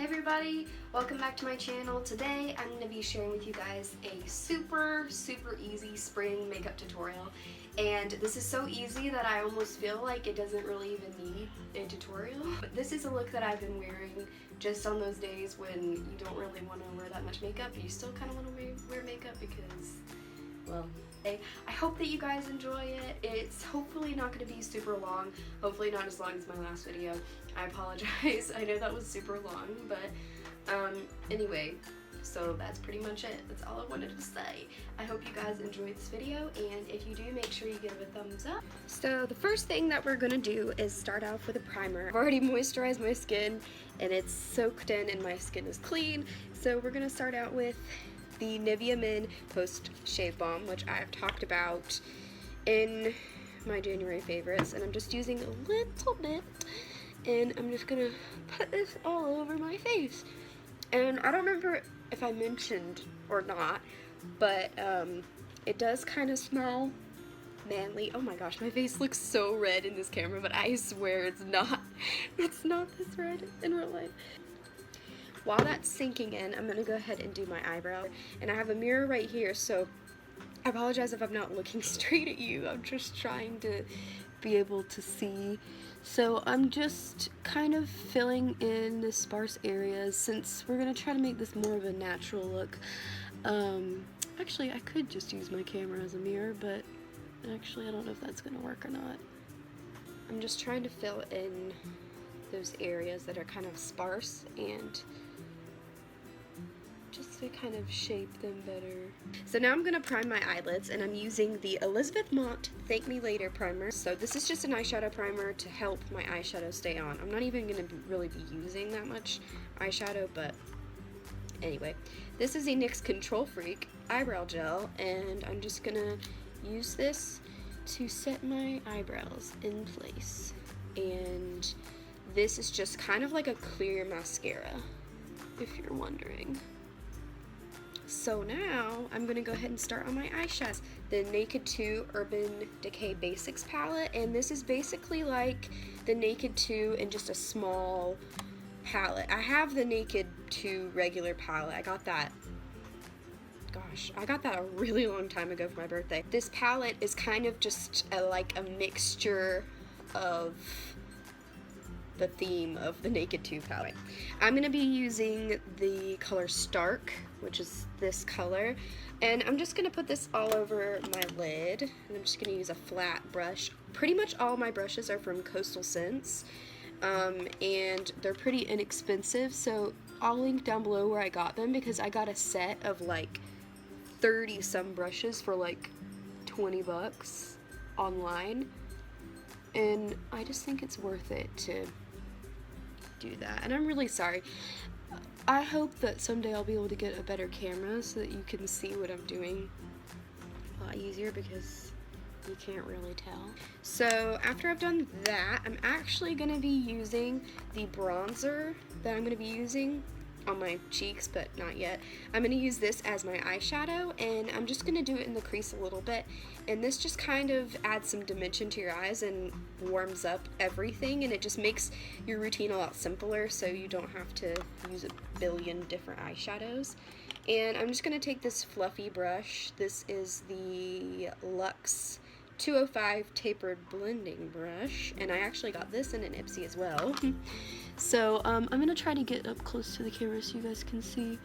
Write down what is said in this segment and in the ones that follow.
everybody, welcome back to my channel. Today I'm going to be sharing with you guys a super easy spring makeup tutorial, and this is so easy that I almost feel like it doesn't really even need a tutorial. But this is a look that I've been wearing just on those days when you don't really want to wear that much makeup. You still kind of want to wear makeup because, well, I hope that you guys enjoy it. It's hopefully not going to be super long, hopefully not as long as my last video. I apologize, I know that was super long, but anyway, so that's pretty much it. That's all I wanted to say. I hope you guys enjoyed this video, and if you do, make sure you give it a thumbs up. So the first thing that we're going to do is start off with a primer. I've already moisturized my skin, and it's soaked in, and my skin is clean, so we're going to start out with the Nivea Men Post Shave Balm, which I've talked about in my January favorites, and I'm just using a little bit, and I'm just gonna put this all over my face. And I don't remember if I mentioned or not, but it does kind of smell manly. Oh my gosh, my face looks so red in this camera, but I swear it's not this red in real life. While that's sinking in, I'm going to go ahead and do my eyebrow. And I have a mirror right here, so I apologize if I'm not looking straight at you. I'm just trying to be able to see. So I'm just kind of filling in the sparse areas since we're going to try to make this more of a natural look. Actually, I could just use my camera as a mirror, but actually I don't know if that's going to work or not. I'm just trying to fill in those areas that are kind of sparse and just to kind of shape them better. So now I'm going to prime my eyelids, and I'm using the Elizabeth Mott Thank Me Later primer. So this is just an eyeshadow primer to help my eyeshadow stay on. I'm not even going to really be using that much eyeshadow, but anyway. This is a NYX Control Freak eyebrow gel, and I'm just going to use this to set my eyebrows in place. And this is just kind of like a clear mascara, if you're wondering. So now I'm going to go ahead and start on my eyeshadows. The Naked 2 Urban Decay Basics palette, and this is basically like the Naked 2 in just a small palette. I have the Naked 2 regular palette. I got that a really long time ago for my birthday. This palette is kind of just like a mixture of the theme of the Naked 2 palette. I'm going to be using the color Stark, which is this color, and I'm just going to put this all over my lid, and I'm just going to use a flat brush. Pretty much all my brushes are from Coastal Scents, and they're pretty inexpensive, so I'll link down below where I got them, because I got a set of like 30 some brushes for like 20 bucks online, and I just think it's worth it to do that. And I'm really sorry. I hope that someday I'll be able to get a better camera so that you can see what I'm doing a lot easier, because you can't really tell. So after I've done that, I'm actually going to be using the bronzer that I'm going to be using on my cheeks, but not yet. I'm going to use this as my eyeshadow, and I'm just going to do it in the crease a little bit, and this just kind of adds some dimension to your eyes and warms up everything, and it just makes your routine a lot simpler, so you don't have to use a billion different eyeshadows. And I'm just going to take this fluffy brush. This is the Luxe 205 Tapered Blending Brush, and I actually got this in an Ipsy as well. So I'm going to try to get up close to the camera so you guys can see,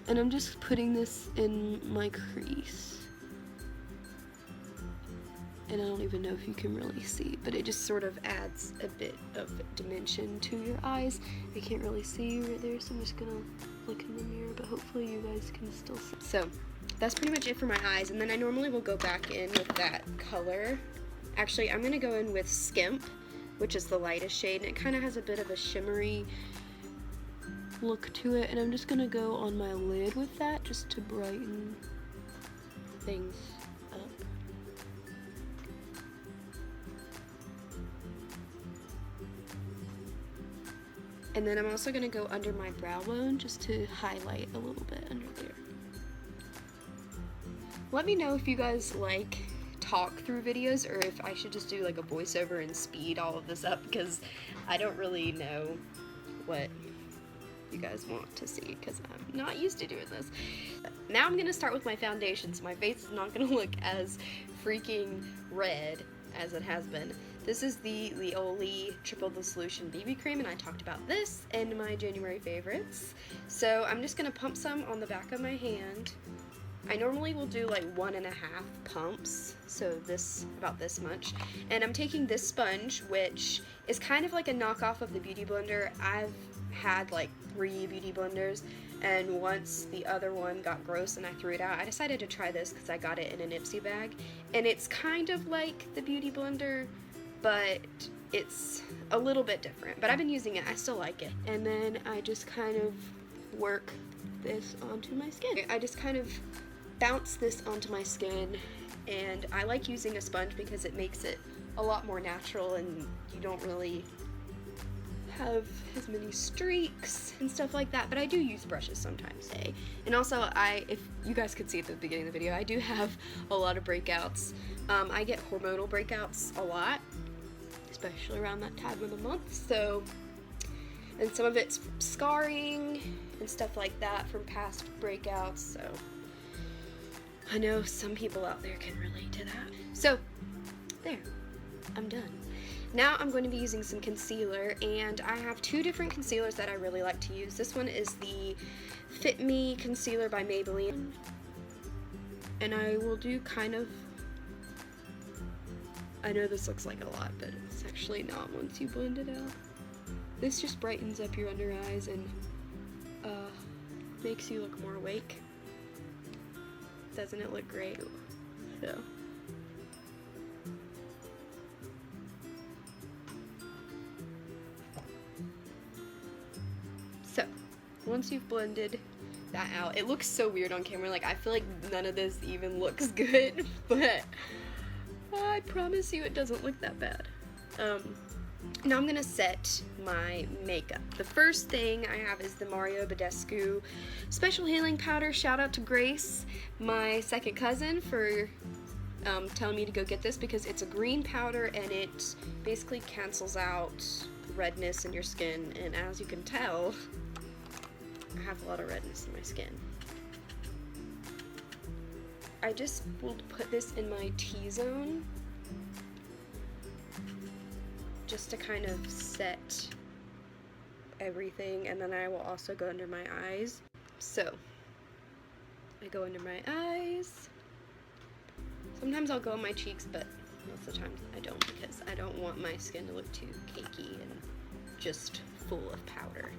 and I'm just putting this in my crease. And I don't even know if you can really see, but it just sort of adds a bit of dimension to your eyes. I can't really see you right there, so I'm just gonna look in the mirror, but hopefully you guys can still see. So that's pretty much it for my eyes, and then I normally will go back in with that color. Actually, I'm gonna go in with Skimp, which is the lightest shade, and it kind of has a bit of a shimmery look to it, and I'm just gonna go on my lid with that just to brighten things up. And then I'm also going to go under my brow bone just to highlight a little bit under there. Let me know if you guys like talk through videos, or if I should just do like a voiceover and speed all of this up, because I don't really know what you guys want to see, because I'm not used to doing this. Now I'm gonna start with my foundation, so my face is not gonna look as freaking red as it has been. This is the Lioele Triple the Solution BB Cream, and I talked about this in my January favorites. So I'm just gonna pump some on the back of my hand. I normally will do like 1.5 pumps, so about this much. And I'm taking this sponge, which is kind of like a knockoff of the Beauty Blender. I've had like 3 Beauty Blenders, and once the other one got gross and I threw it out, I decided to try this because I got it in an Ipsy bag. And it's kind of like the Beauty Blender, but it's a little bit different. But I've been using it, I still like it. And then I just kind of work this onto my skin. I just kind of bounce this onto my skin, and I like using a sponge because it makes it a lot more natural and you don't really have as many streaks and stuff like that, but I do use brushes sometimes. And also, if you guys could see at the beginning of the video, I do have a lot of breakouts. I get hormonal breakouts a lot, especially around that time of the month, so, and some of it's scarring and stuff like that from past breakouts, so I know some people out there can relate to that. So, there, I'm done. Now I'm going to be using some concealer, and I have 2 different concealers that I really like to use. This one is the Fit Me Concealer by Maybelline, and I will do kind of, I know this looks like a lot, but it's actually not once you blend it out. This just brightens up your under eyes and makes you look more awake. Doesn't it look great? So, once you've blended that out, it looks so weird on camera, like I feel like none of this even looks good, but I promise you it doesn't look that bad. Now I'm gonna set my makeup. The first thing I have is the Mario Badescu Special Healing Powder. Shout out to Grace, my second cousin, for telling me to go get this because it's a green powder and it basically cancels out redness in your skin, and as you can tell, I have a lot of redness in my skin. I just will put this in my T-zone just to kind of set everything, and then I will also go under my eyes. So I go under my eyes. Sometimes I'll go on my cheeks, but most of the time I don't, because I don't want my skin to look too cakey and just full of powder.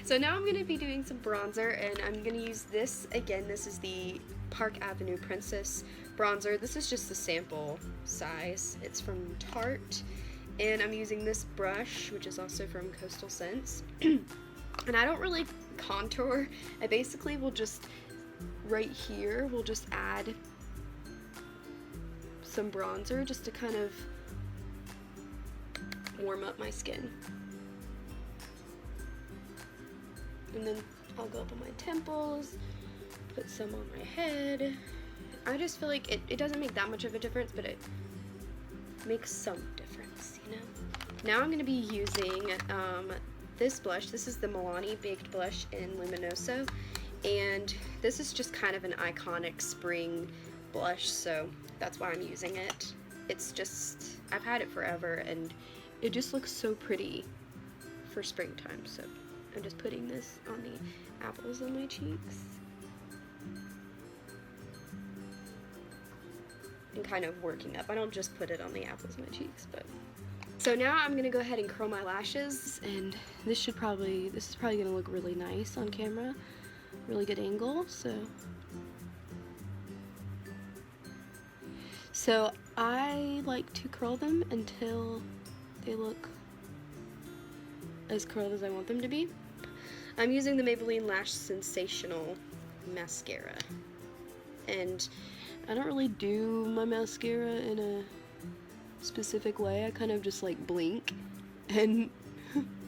So now I'm going to be doing some bronzer, and I'm going to use this again. This is the Park Avenue Princess bronzer. This is just the sample size. It's from Tarte, and I'm using this brush, which is also from Coastal Scents. And I don't really contour. I basically will just, right here, we'll just add some bronzer just to kind of warm up my skin. And then I'll go up on my temples, put some on my head. I just feel like it doesn't make that much of a difference, but it makes some difference, you know? Now I'm going to be using this blush. This is the Milani Baked Blush in Luminoso, and this is just kind of an iconic spring blush, so that's why I'm using it. It's just, I've had it forever, and it just looks so pretty for springtime, so I'm just putting this on the apples of my cheeks and kind of working up. I don't just put it on the apples of my cheeks, but. So now I'm gonna go ahead and curl my lashes, and this is probably gonna look really nice on camera. Really good angle, so I like to curl them until they look as curled as I want them to be. I'm using the Maybelline Lash Sensational mascara, and I don't really do my mascara in a specific way. I kind of just like blink and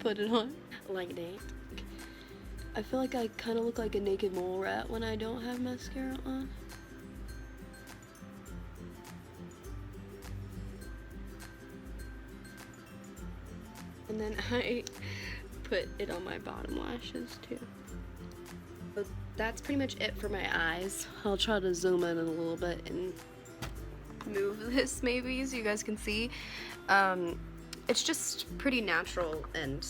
put it on like that. I feel like I kind of look like a naked mole rat when I don't have mascara on. And then put it on my bottom lashes too. But that's pretty much it for my eyes. I'll try to zoom in a little bit and move this maybe so you guys can see. It's just pretty natural and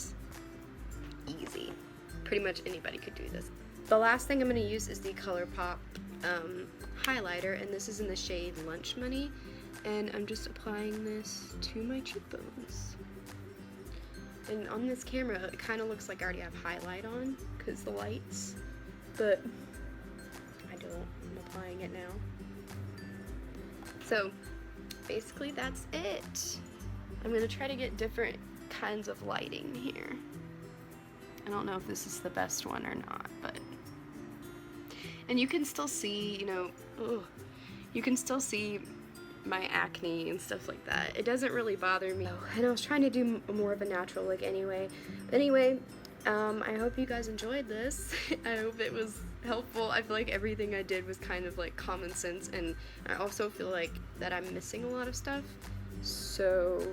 easy. Pretty much anybody could do this. The last thing I'm going to use is the ColourPop highlighter, and this is in the shade Lunch Money, and I'm just applying this to my cheekbones. And on this camera it kind of looks like I already have highlight on because the lights, but I don't. I'm applying it now. So basically that's it. I'm going to try to get different kinds of lighting here. I don't know if this is the best one or not, but... And you can still see, you know, you can still see my acne and stuff like that. It doesn't really bother me. And I was trying to do more of a natural look anyway. But anyway, I hope you guys enjoyed this. I hope it was helpful. I feel like everything I did was kind of like common sense, and I also feel like that I'm missing a lot of stuff. So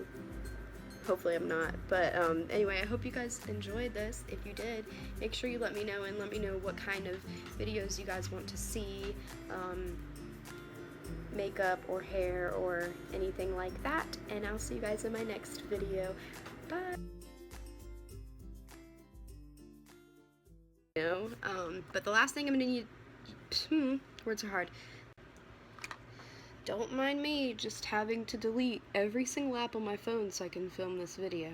hopefully I'm not. But anyway, I hope you guys enjoyed this. If you did, make sure you let me know, and let me know what kind of videos you guys want to see. Makeup or hair or anything like that. And I'll see you guys in my next video. Bye. But the last thing I'm gonna need, words are hard. Don't mind me just having to delete every single app on my phone so I can film this video.